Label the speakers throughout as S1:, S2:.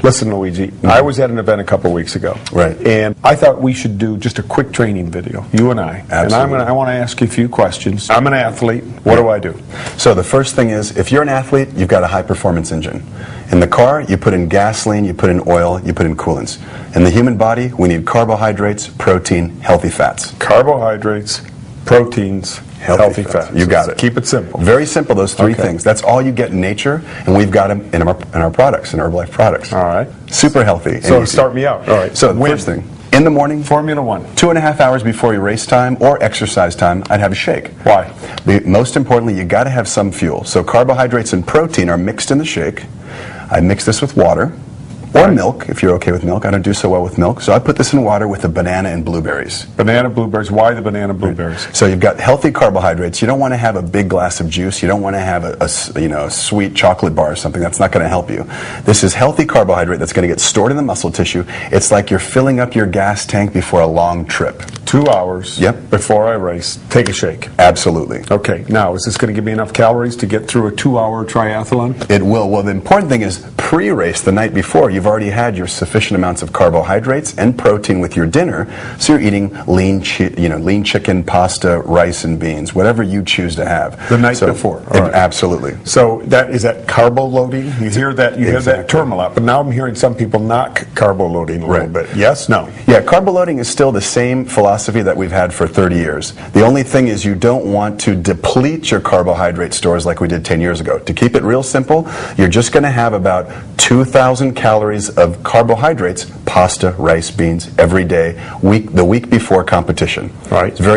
S1: Listen, Luigi, I was at an event a couple weeks ago.
S2: Right.
S1: And I thought we should do just a quick training video, you and I.
S2: Absolutely.
S1: And I want to ask you a few questions. I'm an athlete. What do I do?
S2: So the first thing is, if you're an athlete, you've got a high-performance engine. In the car, you put in gasoline, you put in oil, you put in coolants. In the human body, we need carbohydrates, protein, healthy fats.
S1: Carbohydrates, proteins, healthy fats.
S2: You got it.
S1: Keep it simple.
S2: Very simple, those three
S1: Okay.
S2: things. That's all you get in nature, and we've got them in our products, in Herbalife products.
S1: All right.
S2: Super healthy. and
S1: So
S2: easy.
S1: start me out. All right.
S2: So the
S1: When?
S2: first thing, in the morning,
S1: Formula One.
S2: 2.5 hours before your race time or exercise time, I'd have a shake.
S1: Why?
S2: Most importantly, you got to have some fuel. So carbohydrates and protein are mixed in the shake. I mix this with water or milk, if you're okay with milk. I don't do so well with milk. So I put this in water with a banana and blueberries.
S1: Banana, blueberries. Why the banana, blueberries?
S2: So you've got healthy carbohydrates. You don't want to have a big glass of juice. You don't want to have a sweet chocolate bar or something. That's not going to help you. This is healthy carbohydrate that's going to get stored in the muscle tissue. It's like you're filling up your gas tank before a long trip.
S1: 2 hours
S2: Yep.
S1: before I race, take a shake.
S2: Absolutely.
S1: Okay, now, is this going to give me enough calories to get through a 2-hour triathlon?
S2: It will. Well, the important thing is pre-race, the night before, you've already had your sufficient amounts of carbohydrates and protein with your dinner, so you're eating lean chicken, pasta, rice, and beans, whatever you choose to have.
S1: The night before. All right.
S2: Absolutely.
S1: So is that carbo loading? You hear that? You hear that
S2: Exactly.
S1: term a lot, but now I'm hearing some people knock carbo loading a little
S2: Right.
S1: bit. Yes? No?
S2: Yeah, carbo loading is still the same philosophy that we've had for 30 years. The only thing is you don't want to deplete your carbohydrate stores like we did 10 years ago. To keep it real simple, you're just going to have about 2,000 calories of carbohydrates, pasta, rice, beans, every day, the week before competition.
S1: Right.
S2: We call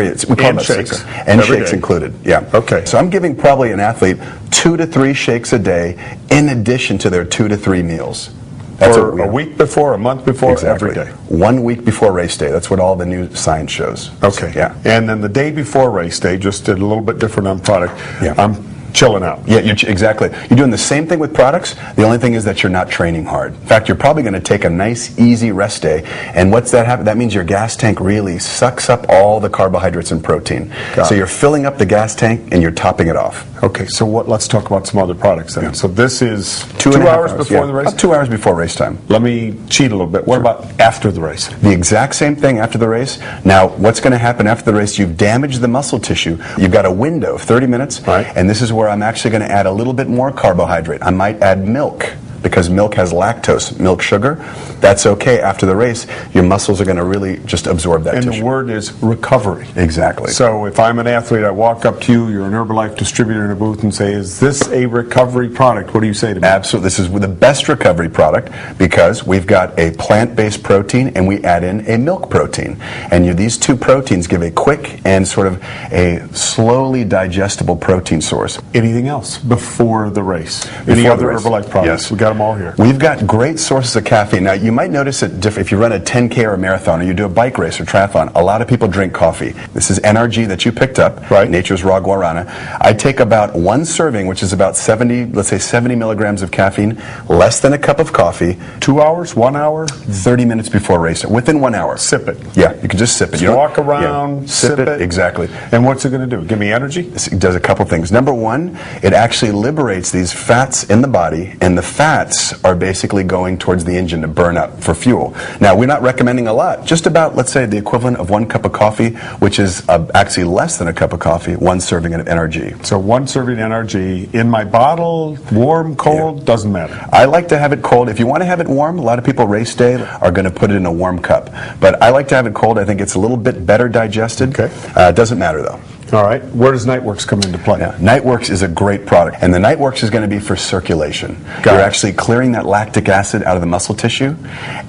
S1: And
S2: that
S1: shakes.
S2: secret. And
S1: Every
S2: shakes
S1: day.
S2: included, yeah.
S1: Okay.
S2: So I'm giving probably an athlete 2 to 3 shakes a day in addition to their 2 to 3 meals. That's
S1: Or a week before, a month before,
S2: Exactly.
S1: every day.
S2: 1 week before race day. That's what all the new science shows.
S1: Okay.
S2: Yeah.
S1: And then the day before race day, just a little bit different on product,
S2: Yeah.
S1: I'm chilling out.
S2: Yeah, exactly. You're doing the same thing with products. The only thing is that you're not training hard. In fact, you're probably going to take a nice, easy rest day. And what's that happen? That means your gas tank really sucks up all the carbohydrates and protein.
S1: Got
S2: So
S1: it.
S2: you're filling up the gas tank and you're topping it off.
S1: Okay, so let's talk about some other products then.
S2: Yeah.
S1: So this is
S2: 2.5
S1: hours before
S2: yeah.
S1: the race?
S2: About 2 hours before race time.
S1: Let me cheat a little bit. What about after the race?
S2: The exact same thing after the race. Now, what's going to happen after the race? You've damaged the muscle tissue. You've got a window of 30 minutes.
S1: Right.
S2: And this is where I'm actually going to add a little bit more carbohydrate. I might add milk, because milk has lactose, milk sugar. That's okay. After the race, your muscles are going to really just absorb that
S1: And
S2: tissue.
S1: the word is recovery.
S2: Exactly.
S1: So if I'm an athlete, I walk up to you, you're an Herbalife distributor in a booth, and say, is this a recovery product? What do you say to me?
S2: Absolutely. This is the best recovery product because we've got a plant-based protein and we add in a milk protein. And these two proteins give a quick and sort of a slowly digestible protein source.
S1: Anything else before the race?
S2: Before
S1: Any
S2: the
S1: other
S2: race.
S1: Herbalife products?
S2: Yes.
S1: We got them all here.
S2: We've got great sources of caffeine. Now, you might notice it if you run a 10K or a marathon or you do a bike race or triathlon, a lot of people drink coffee. This is NRG that you picked up,
S1: Right.
S2: Nature's Raw Guarana. I take about 1 serving, which is about 70 milligrams of caffeine, less than a cup of coffee,
S1: 2 hours, 1 hour?
S2: 30 minutes before race, within 1 hour.
S1: Sip it.
S2: Yeah, you can just sip it.
S1: Just
S2: You don't-
S1: walk around,
S2: yeah,
S1: sip it.
S2: Exactly.
S1: And what's it going to do? Give me energy?
S2: It does a couple things. Number one, it actually liberates these fats in the body, and the fats are basically going towards the engine to burn up for fuel. Now, we're not recommending a lot. Just about, let's say, the equivalent of 1 cup of coffee, which is actually less than a cup of coffee, 1 serving of NRG.
S1: So 1 serving NRG in my bottle, warm, cold, doesn't matter.
S2: I like to have it cold. If you want to have it warm, a lot of people race day are going to put it in a warm cup. But I like to have it cold. I think it's a little bit better digested.
S1: Okay.
S2: It doesn't matter, though.
S1: All right. Where does Nightworks come into play?
S2: Yeah, Nightworks is a great product, and the Nightworks is going to be for circulation.
S1: Got
S2: You're
S1: it.
S2: actually clearing that lactic acid out of the muscle tissue,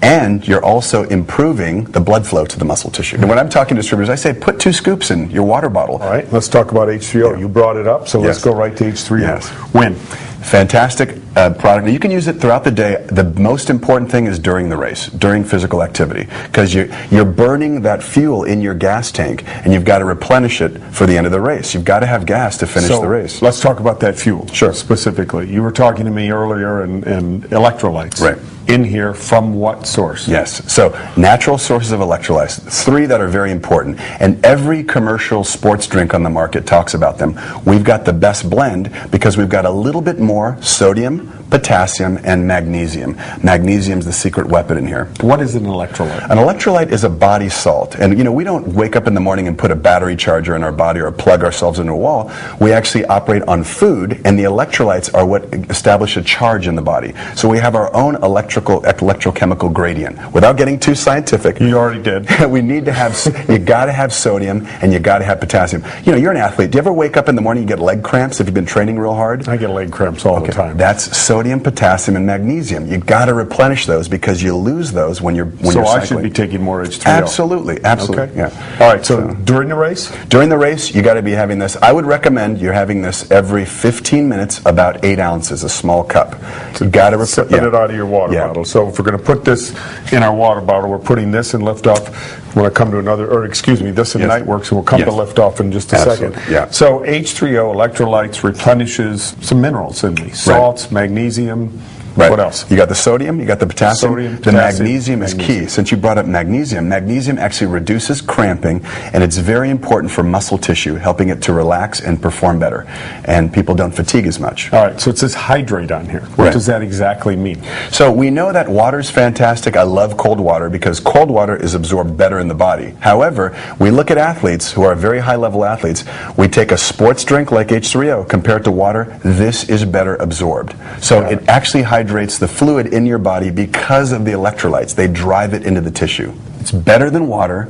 S2: and you're also improving the blood flow to the muscle tissue. And when I'm talking to distributors, I say put 2 scoops in your water bottle.
S1: All right. Let's talk about H3O. You brought it up, so let's
S2: Yes.
S1: go right to H3O.
S2: Yes.
S1: When?
S2: Fantastic product. Now, you can use it throughout the day. The most important thing is during the race, during physical activity, because you're burning that fuel in your gas tank, and you've got to replenish it for the end of the race. You've got to have gas to finish
S1: So
S2: the race.
S1: let's talk about that fuel.
S2: Sure.
S1: Specifically. You were talking to me earlier and electrolytes.
S2: Right.
S1: In here from what source?
S2: Yes. So natural sources of electrolytes, 3 that are very important. And every commercial sports drink on the market talks about them. We've got the best blend because we've got a little bit more sodium, potassium, and magnesium. Magnesium is the secret weapon in here.
S1: What is an electrolyte?
S2: An electrolyte is a body salt, and we don't wake up in the morning and put a battery charger in our body or plug ourselves into a wall. We actually operate on food, and the electrolytes are what establish a charge in the body. So we have our own electrochemical gradient. Without getting too scientific,
S1: You already did.
S2: we need to have, you got to have sodium and you got to have potassium. You're an athlete. Do you ever wake up in the morning and get leg cramps if you've been training real hard?
S1: I get leg cramps all the time.
S2: That's sodium, potassium, and magnesium. You got to replenish those because you lose those when you're
S1: So
S2: you're
S1: I
S2: cycling.
S1: should be taking more H3O.
S2: Absolutely, absolutely.
S1: Okay.
S2: Yeah.
S1: All right, so during the race?
S2: During the race, you got to be having this. I would recommend you're having this every 15 minutes, about 8 ounces, a small cup. You got to
S1: Sipping it out of your water bottle. So if we're going to put this in our water bottle, we're putting this in liftoff. When I come to another, or excuse me, this in
S2: Yes.
S1: Nightworks, and we'll come
S2: Yes.
S1: to liftoff in just a
S2: Absolutely,
S1: second.
S2: yeah.
S1: So H3O, electrolytes, replenishes some minerals in me. Salts, magnesium.
S2: Right.
S1: What else?
S2: You got the sodium, you got the potassium.
S1: Sodium,
S2: the
S1: potassium,
S2: magnesium is
S1: magnesium.
S2: key. Since you brought up magnesium, magnesium actually reduces cramping, and it's very important for muscle tissue, helping it to relax and perform better. And people don't fatigue as much.
S1: All right, so it says hydrate on here. What
S2: Right.
S1: does that exactly mean?
S2: So we know that water's fantastic. I love cold water because cold water is absorbed better in the body. However, we look at athletes who are very high-level athletes. We take a sports drink like H3O compared to water. This is better absorbed. So it actually hydrates the fluid in your body because of the electrolytes. They drive it into the tissue. It's better than water.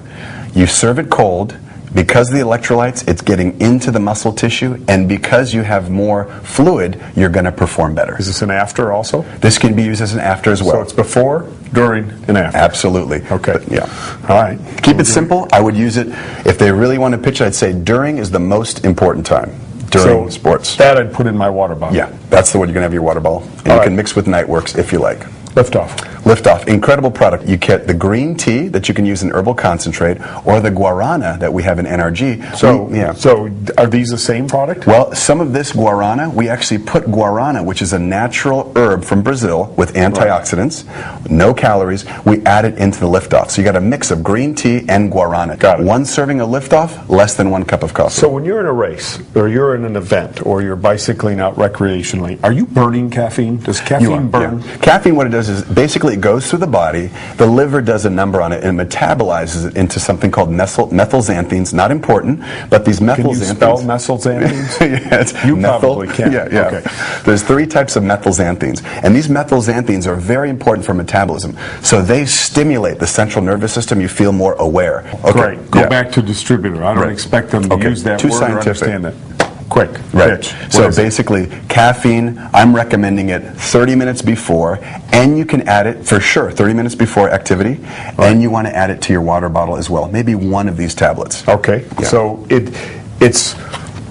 S2: You serve it cold. Because of the electrolytes, it's getting into the muscle tissue, and because you have more fluid, you're going to perform better.
S1: Is this an after also?
S2: This can be used as an after as well.
S1: So it's before, during, and after.
S2: Absolutely.
S1: Okay.
S2: But, yeah.
S1: All right.
S2: Keep it simple. I would use it, if they really want to pitch it, I'd say during is the most important time. During sports.
S1: That I'd put in my water bottle.
S2: Yeah, that's the one you're going to have your water bottle. And you
S1: right.
S2: can mix with Nightworks if you like.
S1: Liftoff.
S2: Liftoff, incredible product. You get the green tea that you can use in herbal concentrate, or the guarana that we have in NRG.
S1: So are these the same product?
S2: Well, some of this guarana, we actually put guarana, which is a natural herb from Brazil with antioxidants, no calories. We add it into the Liftoff. So you got a mix of green tea and guarana.
S1: Got it.
S2: One serving of Liftoff, less than 1 cup of coffee.
S1: So when you're in a race, or you're in an event, or you're bicycling out recreationally, are you burning caffeine? Does
S2: You are,
S1: caffeine burn?
S2: yeah. Caffeine, what it does is basically it goes through the body, the liver does a number on it and metabolizes it into something called methylxanthines. Not important, but these methylxanthines.
S1: Can you spell methylxanthines?
S2: Yeah, it's
S1: You
S2: methyl-
S1: probably can.
S2: Yeah, yeah.
S1: Okay.
S2: There's 3 types of methylxanthines, and these methylxanthines are very important for metabolism. So they stimulate the central nervous system. You feel more aware. Okay.
S1: Great. Go
S2: yeah.
S1: back to distributor. I don't
S2: Right.
S1: expect them to
S2: Okay.
S1: use that
S2: Too
S1: word
S2: scientific.
S1: or understand it. Quick.
S2: Right.
S1: Pitch. What
S2: So
S1: is it?
S2: basically, caffeine, I'm recommending it 30 minutes before, and you can add it for sure 30 minutes before activity, and you want to add it to your water bottle as well. Maybe one of these tablets.
S1: Okay.
S2: Yeah.
S1: So it's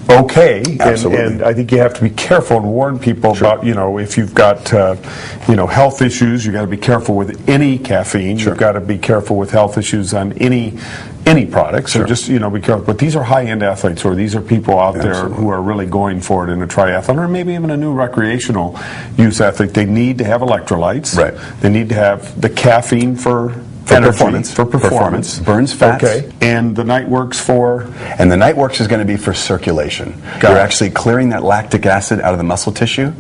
S1: okay,
S2: Absolutely.
S1: and I think you have to be careful and warn people about, if you've got, health issues, you got to be careful with any caffeine.
S2: Sure.
S1: You've got to be careful with health issues on any product. So
S2: Sure.
S1: just, be careful. But these are high-end athletes, or these are people out there
S2: Absolutely.
S1: who are really going for it in a triathlon, or maybe even a new recreational use athlete. They need to have electrolytes.
S2: Right.
S1: They need to have the caffeine for energy,
S2: performance.
S1: For performance.
S2: Burns fats.
S1: Okay. And the Nightworks for...
S2: And the Nightworks is going to be for circulation.
S1: Got
S2: You're
S1: it.
S2: actually clearing that lactic acid out of the muscle tissue,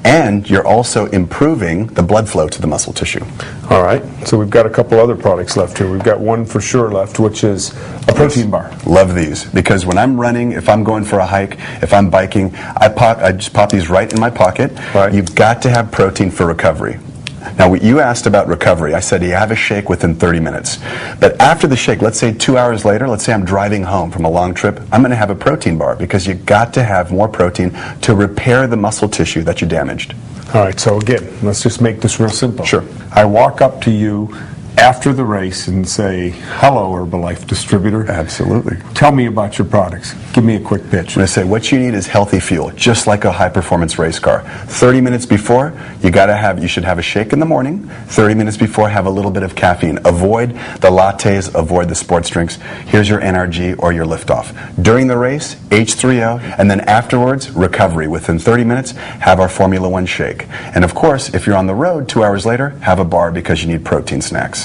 S2: and you're also improving the blood flow to the muscle tissue.
S1: All right, so we've got a couple other products left here. We've got one for sure left, which is a protein bar.
S2: Love these, because when I'm running, if I'm going for a hike, if I'm biking, I just pop these right in my pocket.
S1: Right.
S2: You've got to have protein for recovery. Now, you asked about recovery. I said you have a shake within 30 minutes. But after the shake, let's say 2 hours later, let's say I'm driving home from a long trip, I'm going to have a protein bar, because you got to have more protein to repair the muscle tissue that you damaged.
S1: All right, so again, let's just make this real simple.
S2: Sure.
S1: I walk up to you after the race and say, hello, Herbalife distributor.
S2: Absolutely.
S1: Tell me about your products. Give me a quick pitch.
S2: I'm going to say what you need is healthy fuel, just like a high-performance race car. 30 minutes before, you should have a shake in the morning. 30 minutes before, have a little bit of caffeine. Avoid the lattes, avoid the sports drinks. Here's your NRG or your Liftoff. During the race, H3O, and then afterwards, recovery. Within 30 minutes, have our Formula One shake. And of course, if you're on the road 2 hours later, have a bar, because you need protein snacks.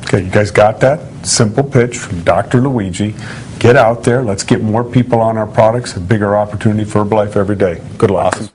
S1: Okay, you guys got that? Simple pitch from Dr. Luigi. Get out there. Let's get more people on our products. A bigger opportunity for Herbalife every day. Good luck.
S2: Awesome.